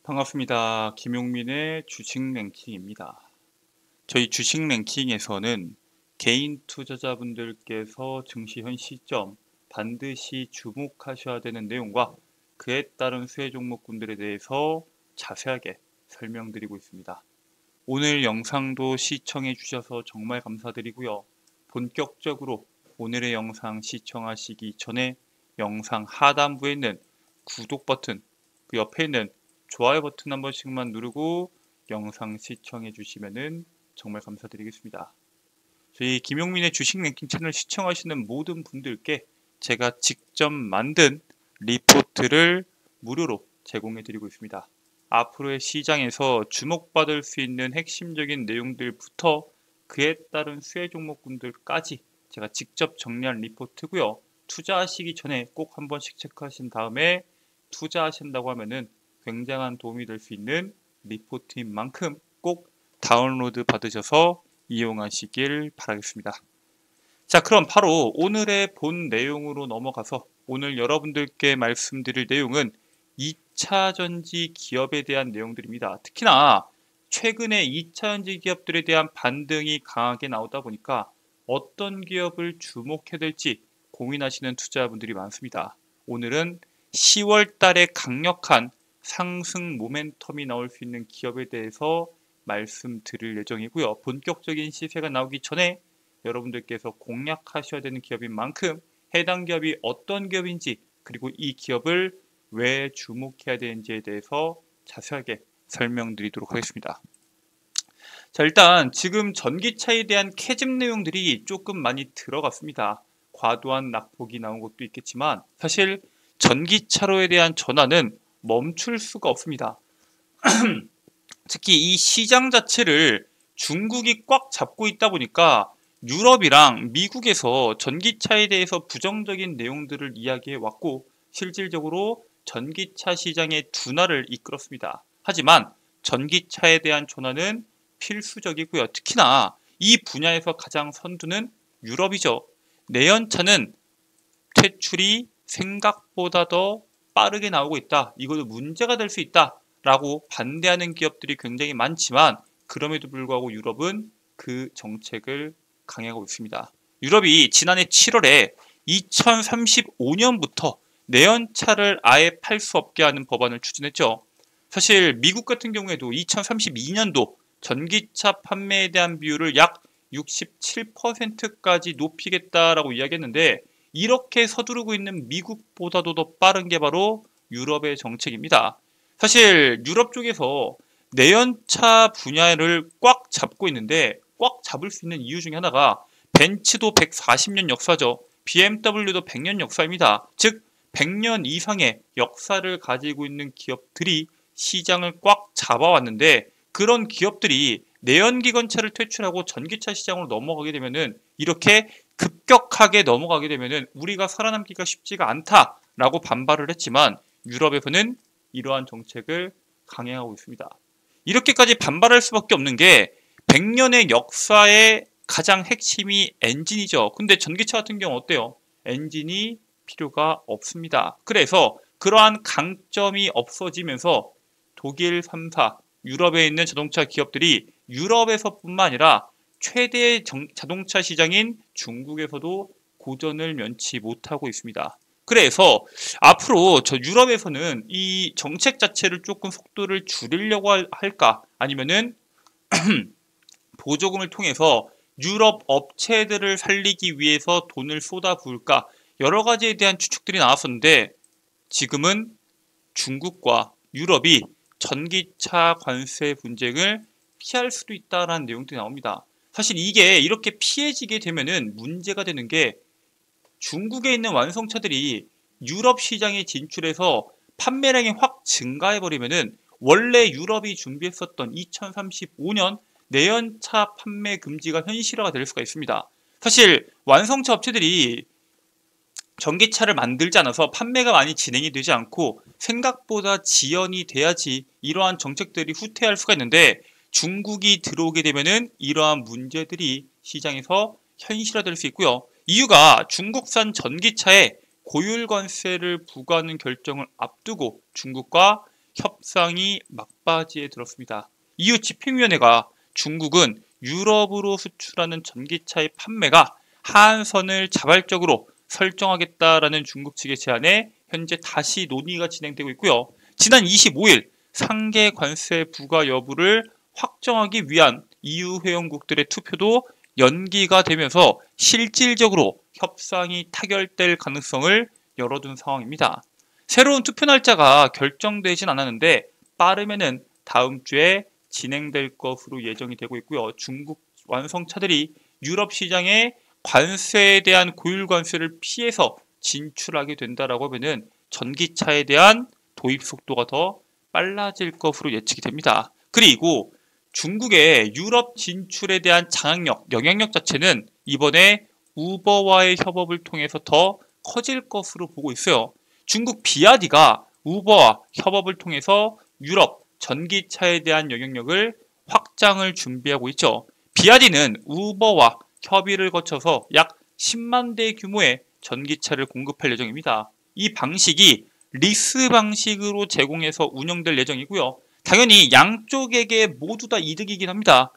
반갑습니다. 김용민의 주식 랭킹입니다. 저희 주식 랭킹에서는 개인 투자자분들께서 증시 현 시점 반드시 주목하셔야 되는 내용과 그에 따른 수혜 종목군들에 대해서 자세하게 설명드리고 있습니다. 오늘 영상도 시청해 주셔서 정말 감사드리고요. 본격적으로 오늘의 영상 시청하시기 전에 영상 하단부에 있는 구독 버튼, 그 옆에 있는 좋아요 버튼 한 번씩만 누르고 영상 시청해 주시면 정말 감사드리겠습니다. 저희 김용민의 주식 랭킹 채널 시청하시는 모든 분들께 제가 직접 만든 리포트를 무료로 제공해 드리고 있습니다. 앞으로의 시장에서 주목받을 수 있는 핵심적인 내용들부터 그에 따른 수혜 종목군들까지 제가 직접 정리한 리포트고요. 투자하시기 전에 꼭 한 번씩 체크하신 다음에 투자하신다고 하면은 굉장한 도움이 될 수 있는 리포트인 만큼 꼭 다운로드 받으셔서 이용하시길 바라겠습니다. 자, 그럼 바로 오늘의 본 내용으로 넘어가서 오늘 여러분들께 말씀드릴 내용은 2차전지 기업에 대한 내용들입니다. 특히나 최근에 2차전지 기업들에 대한 반등이 강하게 나오다 보니까 어떤 기업을 주목해야 될지 고민하시는 투자자분들이 많습니다. 오늘은 10월 달에 강력한 상승 모멘텀이 나올 수 있는 기업에 대해서 말씀드릴 예정이고요. 본격적인 시세가 나오기 전에 여러분들께서 공략하셔야 되는 기업인 만큼 해당 기업이 어떤 기업인지 그리고 이 기업을 왜 주목해야 되는지에 대해서 자세하게 설명드리도록 하겠습니다. 자, 일단 지금 전기차에 대한 캐즘 내용들이 조금 많이 들어갔습니다. 과도한 낙폭이 나온 것도 있겠지만 사실 전기차로에 대한 전환은 멈출 수가 없습니다. 특히 이 시장 자체를 중국이 꽉 잡고 있다 보니까 유럽이랑 미국에서 전기차에 대해서 부정적인 내용들을 이야기해 왔고 실질적으로 전기차 시장의 둔화를 이끌었습니다. 하지만 전기차에 대한 전환은 필수적이고요. 특히나 이 분야에서 가장 선두는 유럽이죠. 내연차는 퇴출이 생각보다 더 빠르게 나오고 있다. 이것도 문제가 될 수 있다. 라고 반대하는 기업들이 굉장히 많지만 그럼에도 불구하고 유럽은 그 정책을 강행하고 있습니다. 유럽이 지난해 7월에 2035년부터 내연차를 아예 팔 수 없게 하는 법안을 추진했죠. 사실 미국 같은 경우에도 2032년도 전기차 판매에 대한 비율을 약 67%까지 높이겠다라고 이야기했는데 이렇게 서두르고 있는 미국보다도 더 빠른 게 바로 유럽의 정책입니다. 사실 유럽 쪽에서 내연차 분야를 꽉 잡고 있는데 꽉 잡을 수 있는 이유 중에 하나가 벤츠도 140년 역사죠. BMW도 100년 역사입니다. 즉 100년 이상의 역사를 가지고 있는 기업들이 시장을 꽉 잡아왔는데 그런 기업들이 내연기관차를 퇴출하고 전기차 시장으로 넘어가게 되면은 이렇게 급격하게 넘어가게 되면은 우리가 살아남기가 쉽지가 않다라고 반발을 했지만 유럽에서는 이러한 정책을 강행하고 있습니다. 이렇게까지 반발할 수밖에 없는 게 100년의 역사의 가장 핵심이 엔진이죠. 근데 전기차 같은 경우 어때요? 엔진이 필요가 없습니다. 그래서 그러한 강점이 없어지면서 독일 3사, 유럽에 있는 자동차 기업들이 유럽에서뿐만 아니라 최대의 자동차 시장인 중국에서도 고전을 면치 못하고 있습니다. 그래서 앞으로 저 유럽에서는 이 정책 자체를 조금 속도를 줄이려고 할까 아니면은 보조금을 통해서 유럽 업체들을 살리기 위해서 돈을 쏟아부을까 여러 가지에 대한 추측들이 나왔었는데 지금은 중국과 유럽이 전기차 관세 분쟁을 피할 수도 있다라는 내용들이 나옵니다. 사실 이게 이렇게 피해지게 되면은 문제가 되는 게 중국에 있는 완성차들이 유럽 시장에 진출해서 판매량이 확 증가해버리면은 원래 유럽이 준비했었던 2035년 내연차 판매 금지가 현실화가 될 수가 있습니다. 사실 완성차 업체들이 전기차를 만들지 않아서 판매가 많이 진행이 되지 않고 생각보다 지연이 돼야지 이러한 정책들이 후퇴할 수가 있는데 중국이 들어오게 되면은 이러한 문제들이 시장에서 현실화될 수 있고요. 이유가 중국산 전기차에 고율 관세를 부과하는 결정을 앞두고 중국과 협상이 막바지에 들었습니다. EU 집행위원회가 중국은 유럽으로 수출하는 전기차의 판매가 하한선을 자발적으로 설정하겠다라는 중국 측의 제안에 현재 다시 논의가 진행되고 있고요. 지난 25일 상계 관세 부과 여부를 확정하기 위한 EU 회원국들의 투표도 연기가 되면서 실질적으로 협상이 타결될 가능성을 열어둔 상황입니다. 새로운 투표 날짜가 결정되진 않았는데 빠르면은 다음 주에 진행될 것으로 예정이 되고 있고요. 중국 완성차들이 유럽 시장에 관세에 대한 고율 관세를 피해서 진출하게 된다라고 하면은 전기차에 대한 도입 속도가 더 빨라질 것으로 예측이 됩니다. 그리고 중국의 유럽 진출에 대한 장악력, 영향력 자체는 이번에 우버와의 협업을 통해서 더 커질 것으로 보고 있어요. 중국 비아디가 우버와 협업을 통해서 유럽 전기차에 대한 영향력을 확장을 준비하고 있죠. 비아디는 우버와 협의를 거쳐서 약 10만 대 규모의 전기차를 공급할 예정입니다. 이 방식이 리스 방식으로 제공해서 운영될 예정이고요. 당연히 양쪽에게 모두 다 이득이긴 합니다.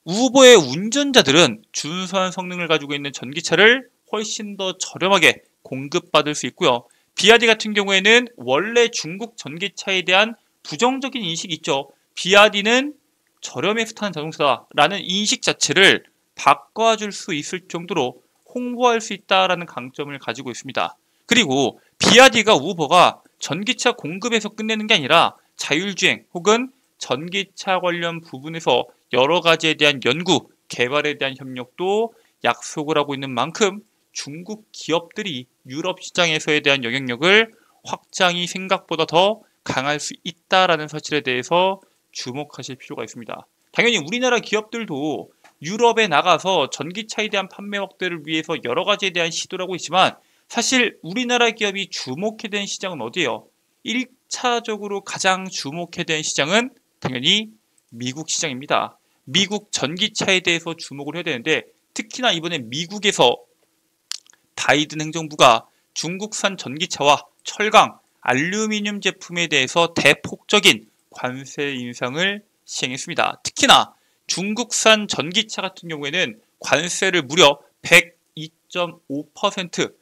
우버의 운전자들은 준수한 성능을 가지고 있는 전기차를 훨씬 더 저렴하게 공급받을 수 있고요. 비아디 같은 경우에는 원래 중국 전기차에 대한 부정적인 인식이 있죠. 비아디는 저렴해서 타는 자동차다라는 인식 자체를 바꿔줄 수 있을 정도로 홍보할 수 있다라는 강점을 가지고 있습니다. 그리고 비아디가 우버가 전기차 공급에서 끝내는 게 아니라 자율주행 혹은 전기차 관련 부분에서 여러 가지에 대한 연구, 개발에 대한 협력도 약속을 하고 있는 만큼 중국 기업들이 유럽 시장에서에 대한 영향력을 확장이 생각보다 더 강할 수 있다라는 사실에 대해서 주목하실 필요가 있습니다. 당연히 우리나라 기업들도 유럽에 나가서 전기차에 대한 판매 확대를 위해서 여러 가지에 대한 시도를 하고 있지만 사실 우리나라 기업이 주목해야 되는 시장은 어디예요? 1차적으로 가장 주목해야 되는 시장은 당연히 미국 시장입니다. 미국 전기차에 대해서 주목을 해야 되는데 특히나 이번에 미국에서 바이든 행정부가 중국산 전기차와 철강, 알루미늄 제품에 대해서 대폭적인 관세 인상을 시행했습니다. 특히나 중국산 전기차 같은 경우에는 관세를 무려 102.5%,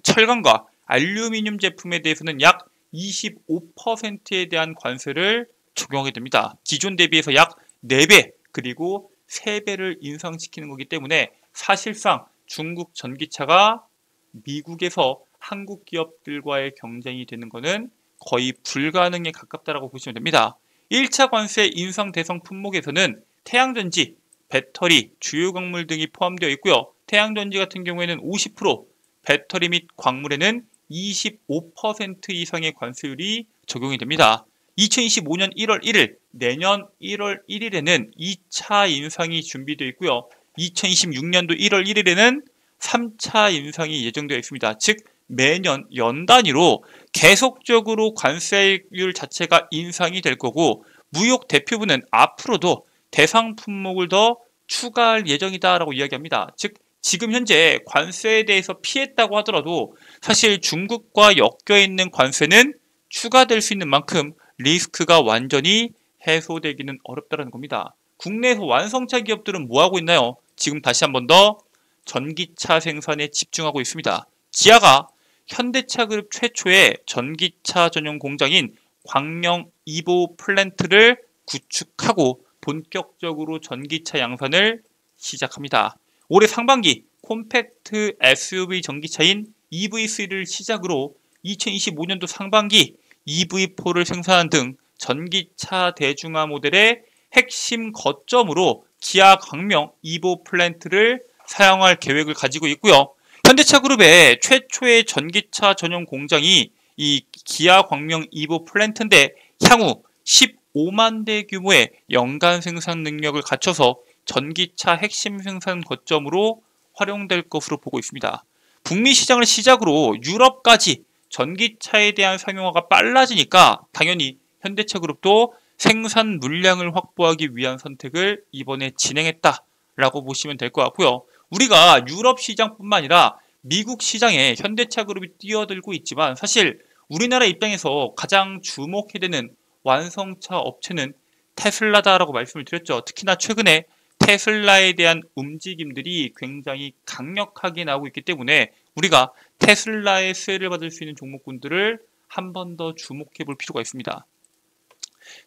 철강과 알루미늄 제품에 대해서는 약 25%에 대한 관세를 적용하게 됩니다. 기존 대비해서 약 4배 그리고 3배를 인상시키는 거기 때문에 사실상 중국 전기차가 미국에서 한국 기업들과의 경쟁이 되는 것은 거의 불가능에 가깝다라고 보시면 됩니다. 1차 관세 인상 대상 품목에서는 태양전지, 배터리, 주요 광물 등이 포함되어 있고요. 태양전지 같은 경우에는 50%, 배터리 및 광물에는 25% 이상의 관세율이 적용이 됩니다. 2025년 1월 1일, 내년 1월 1일에는 2차 인상이 준비되어 있고요. 2026년도 1월 1일에는 3차 인상이 예정되어 있습니다. 즉 매년 연 단위로 계속적으로 관세율 자체가 인상이 될 거고 무역 대표부는 앞으로도 대상 품목을 더 추가할 예정이다라고 이야기합니다. 즉 지금 현재 관세에 대해서 피했다고 하더라도 사실 중국과 엮여 있는 관세는 추가될 수 있는 만큼 리스크가 완전히 해소되기는 어렵다는 겁니다. 국내에서 완성차 기업들은 뭐 하고 있나요? 지금 다시 한 번 더 전기차 생산에 집중하고 있습니다. 기아가 현대차 그룹 최초의 전기차 전용 공장인 광명 2보 플랜트를 구축하고 본격적으로 전기차 양산을 시작합니다. 올해 상반기 콤팩트 SUV 전기차인 EV3를 시작으로 2025년도 상반기 EV4를 생산하는 등 전기차 대중화 모델의 핵심 거점으로 기아 광명 2보 플랜트를 사용할 계획을 가지고 있고요. 현대차 그룹의 최초의 전기차 전용 공장이 이 기아 광명 2보 플랜트인데 향후 15만 대 규모의 연간 생산 능력을 갖춰서 전기차 핵심 생산 거점으로 활용될 것으로 보고 있습니다. 북미 시장을 시작으로 유럽까지 전기차에 대한 상용화가 빨라지니까 당연히 현대차 그룹도 생산 물량을 확보하기 위한 선택을 이번에 진행했다라고 보시면 될 것 같고요. 우리가 유럽 시장뿐만 아니라 미국 시장에 현대차 그룹이 뛰어들고 있지만 사실 우리나라 입장에서 가장 주목해야 되는 완성차 업체는 테슬라다라고 말씀을 드렸죠. 특히나 최근에 테슬라에 대한 움직임들이 굉장히 강력하게 나오고 있기 때문에 우리가 테슬라의 수혜를 받을 수 있는 종목군들을 한 번 더 주목해 볼 필요가 있습니다.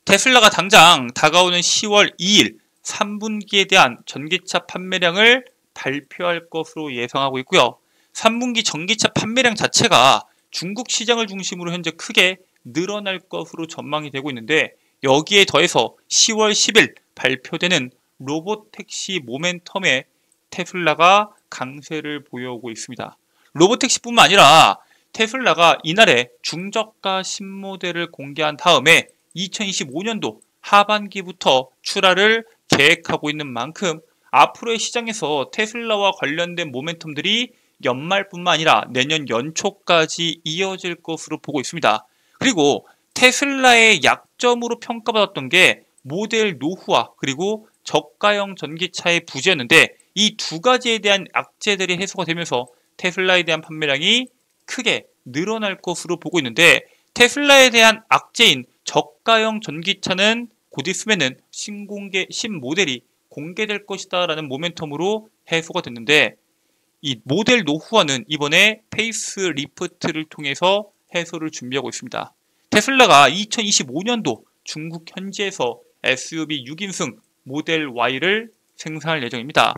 테슬라가 당장 다가오는 10월 2일 3분기에 대한 전기차 판매량을 발표할 것으로 예상하고 있고요. 3분기 전기차 판매량 자체가 중국 시장을 중심으로 현재 크게 늘어날 것으로 전망이 되고 있는데, 여기에 더해서 10월 10일 발표되는 로보택시 모멘텀에 테슬라가 강세를 보여오고 있습니다. 로보택시뿐만 아니라 테슬라가 이날에 중저가 신모델을 공개한 다음에 2025년도 하반기부터 출하를 계획하고 있는 만큼 앞으로의 시장에서 테슬라와 관련된 모멘텀들이 연말뿐만 아니라 내년 연초까지 이어질 것으로 보고 있습니다. 그리고 테슬라의 약점으로 평가받았던 게 모델 노후화 그리고 저가형 전기차의 부재였는데, 이 두 가지에 대한 악재들이 해소가 되면서 테슬라에 대한 판매량이 크게 늘어날 것으로 보고 있는데, 테슬라에 대한 악재인 저가형 전기차는 곧 있으면은 신모델이 공개될 것이다 라는 모멘텀으로 해소가 됐는데, 이 모델 노후화는 이번에 페이스 리프트를 통해서 해소를 준비하고 있습니다. 테슬라가 2025년도 중국 현지에서 SUV 6인승 모델 Y를 생산할 예정입니다.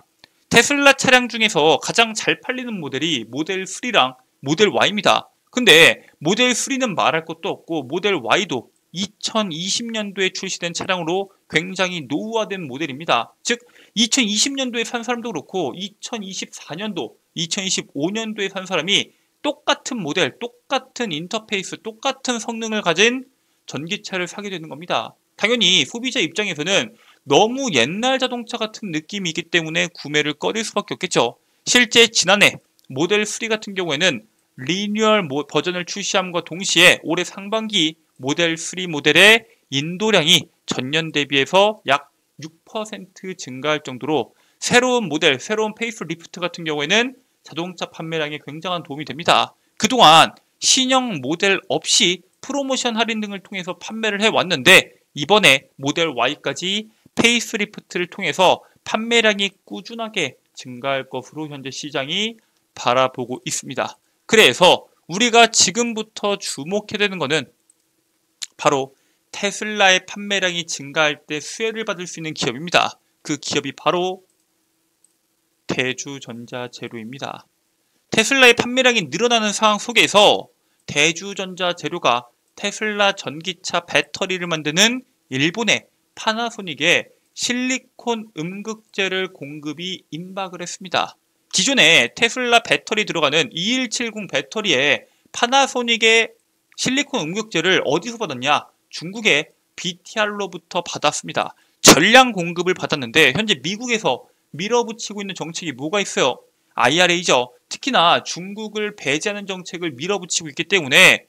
테슬라 차량 중에서 가장 잘 팔리는 모델이 모델 3랑 모델 Y입니다. 근데 모델 3는 말할 것도 없고 모델 Y도 2020년도에 출시된 차량으로 굉장히 노후화된 모델입니다. 즉 2020년도에 산 사람도 그렇고 2024년도, 2025년도에 산 사람이 똑같은 모델, 똑같은 인터페이스, 똑같은 성능을 가진 전기차를 사게 되는 겁니다. 당연히 소비자 입장에서는 너무 옛날 자동차 같은 느낌이기 때문에 구매를 꺼릴 수밖에 없겠죠. 실제 지난해 모델 3 같은 경우에는 리뉴얼 버전을 출시함과 동시에 올해 상반기 모델 3 모델의 인도량이 전년 대비해서 약 6% 증가할 정도로 새로운 모델, 새로운 페이스 리프트 같은 경우에는 자동차 판매량에 굉장한 도움이 됩니다. 그동안 신형 모델 없이 프로모션 할인 등을 통해서 판매를 해왔는데, 이번에 모델 Y까지 페이스 리프트를 통해서 판매량이 꾸준하게 증가할 것으로 현재 시장이 바라보고 있습니다. 그래서 우리가 지금부터 주목해야 되는 것은 바로 테슬라의 판매량이 증가할 때 수혜를 받을 수 있는 기업입니다. 그 기업이 바로 대주전자재료입니다. 테슬라의 판매량이 늘어나는 상황 속에서 대주전자재료가 테슬라 전기차 배터리를 만드는 일본의 파나소닉에 실리콘 음극재를 공급이 임박을 했습니다. 기존에 테슬라 배터리 들어가는 2170 배터리에 파나소닉의 실리콘 음극재를 어디서 받았냐? 중국의 BTR로부터 받았습니다. 전량 공급을 받았는데 현재 미국에서 밀어붙이고 있는 정책이 뭐가 있어요? IRA죠. 특히나 중국을 배제하는 정책을 밀어붙이고 있기 때문에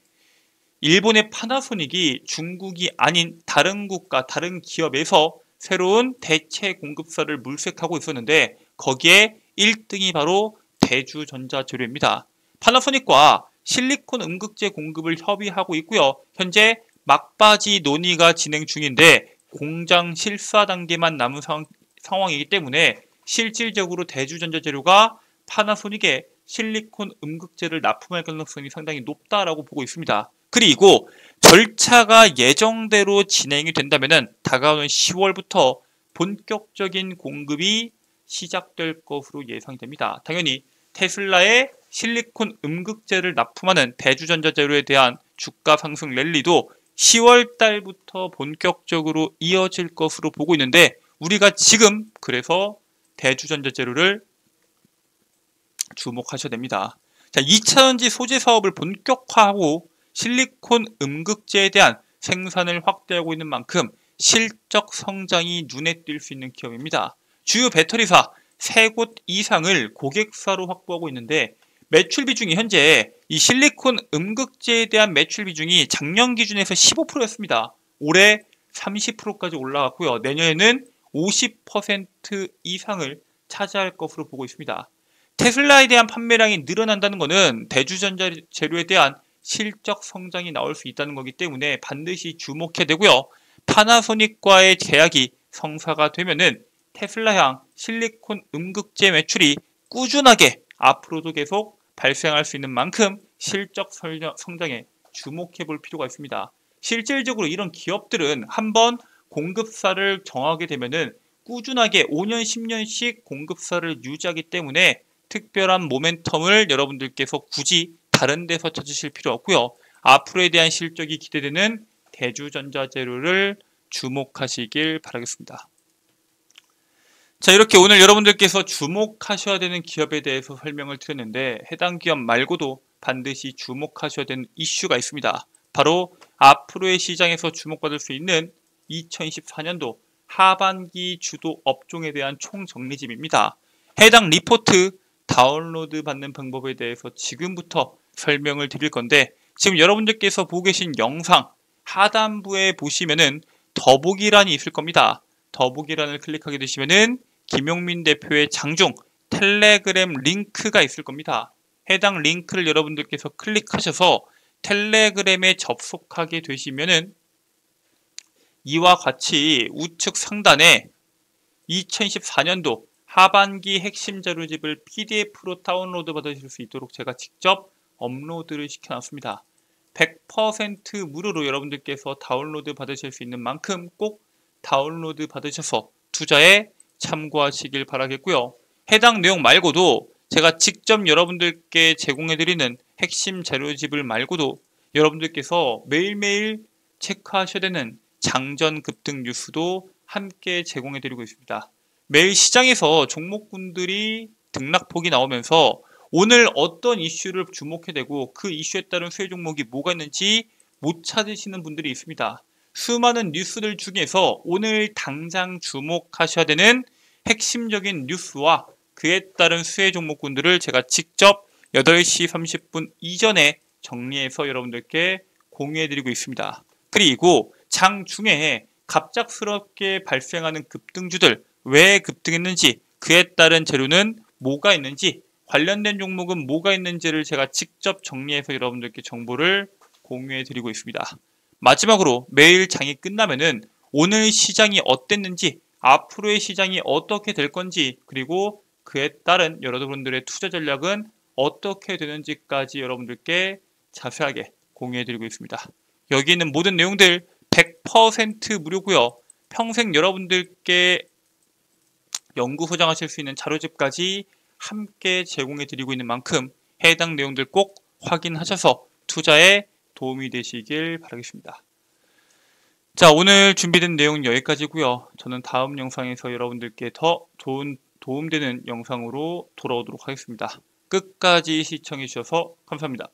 일본의 파나소닉이 중국이 아닌 다른 국가, 다른 기업에서 새로운 대체 공급사를 물색하고 있었는데, 거기에 1등이 바로 대주전자재료입니다. 파나소닉과 실리콘 음극재 공급을 협의하고 있고요. 현재 막바지 논의가 진행 중인데 공장 실사 단계만 남은 상황이기 때문에 실질적으로 대주전자재료가 파나소닉에 실리콘 음극재를 납품할 가능성이 상당히 높다라고 보고 있습니다. 그리고 절차가 예정대로 진행이 된다면 다가오는 10월부터 본격적인 공급이 시작될 것으로 예상됩니다. 당연히 테슬라의 실리콘 음극재를 납품하는 대주전자재료에 대한 주가 상승 랠리도 10월 달부터 본격적으로 이어질 것으로 보고 있는데, 우리가 지금 그래서 대주전자재료를 주목하셔야 됩니다. 자, 2차전지 소재 사업을 본격화하고 실리콘 음극재에 대한 생산을 확대하고 있는 만큼 실적 성장이 눈에 띌 수 있는 기업입니다. 주요 배터리사 3곳 이상을 고객사로 확보하고 있는데, 매출 비중이 현재 이 실리콘 음극재에 대한 매출 비중이 작년 기준에서 15%였습니다. 올해 30%까지 올라갔고요. 내년에는 50% 이상을 차지할 것으로 보고 있습니다. 테슬라에 대한 판매량이 늘어난다는 것은 대주전자 재료에 대한 실적 성장이 나올 수 있다는 거기 때문에 반드시 주목해야 되고요. 파나소닉과의 계약이 성사가 되면은 테슬라향 실리콘 음극재 매출이 꾸준하게 앞으로도 계속 발생할 수 있는 만큼 실적 성장에 주목해 볼 필요가 있습니다. 실질적으로 이런 기업들은 한번 공급사를 정하게 되면은 꾸준하게 5년, 10년씩 공급사를 유지하기 때문에 특별한 모멘텀을 여러분들께서 굳이 다른 데서 찾으실 필요 없고요. 앞으로에 대한 실적이 기대되는 대주전자재료를 주목하시길 바라겠습니다. 자, 이렇게 오늘 여러분들께서 주목하셔야 되는 기업에 대해서 설명을 드렸는데 해당 기업 말고도 반드시 주목하셔야 되는 이슈가 있습니다. 바로 앞으로의 시장에서 주목받을 수 있는 2024년도 하반기 주도 업종에 대한 총정리집입니다. 해당 리포트 다운로드 받는 방법에 대해서 지금부터 설명을 드릴 건데 지금 여러분들께서 보고 계신 영상 하단부에 보시면은 더보기란이 있을 겁니다. 더보기란을 클릭하게 되시면은 김용민 대표의 장중 텔레그램 링크가 있을 겁니다. 해당 링크를 여러분들께서 클릭하셔서 텔레그램에 접속하게 되시면은 이와 같이 우측 상단에 2024년도 하반기 핵심 자료집을 PDF로 다운로드 받으실 수 있도록 제가 직접 업로드를 시켜놨습니다. 100% 무료로 여러분들께서 다운로드 받으실 수 있는 만큼 꼭 다운로드 받으셔서 투자에 참고하시길 바라겠고요. 해당 내용 말고도 제가 직접 여러분들께 제공해드리는 핵심 자료집을 말고도 여러분들께서 매일매일 체크하셔야 되는 장전 급등 뉴스도 함께 제공해드리고 있습니다. 매일 시장에서 종목군들이 등락폭이 나오면서 오늘 어떤 이슈를 주목해야 되고 그 이슈에 따른 수혜 종목이 뭐가 있는지 못 찾으시는 분들이 있습니다. 수많은 뉴스들 중에서 오늘 당장 주목하셔야 되는 핵심적인 뉴스와 그에 따른 수혜 종목군들을 제가 직접 8시 30분 이전에 정리해서 여러분들께 공유해드리고 있습니다. 그리고 장중에 갑작스럽게 발생하는 급등주들 왜 급등했는지 그에 따른 재료는 뭐가 있는지 관련된 종목은 뭐가 있는지를 제가 직접 정리해서 여러분들께 정보를 공유해 드리고 있습니다. 마지막으로 매일 장이 끝나면은 오늘 시장이 어땠는지 앞으로의 시장이 어떻게 될 건지 그리고 그에 따른 여러분들의 투자 전략은 어떻게 되는지까지 여러분들께 자세하게 공유해 드리고 있습니다. 여기 있는 모든 내용들 100% 무료고요. 평생 여러분들께 연구 소장하실 수 있는 자료집까지 함께 제공해 드리고 있는 만큼 해당 내용들 꼭 확인하셔서 투자에 도움이 되시길 바라겠습니다. 자, 오늘 준비된 내용은 여기까지고요. 저는 다음 영상에서 여러분들께 더 좋은 도움되는 영상으로 돌아오도록 하겠습니다. 끝까지 시청해 주셔서 감사합니다.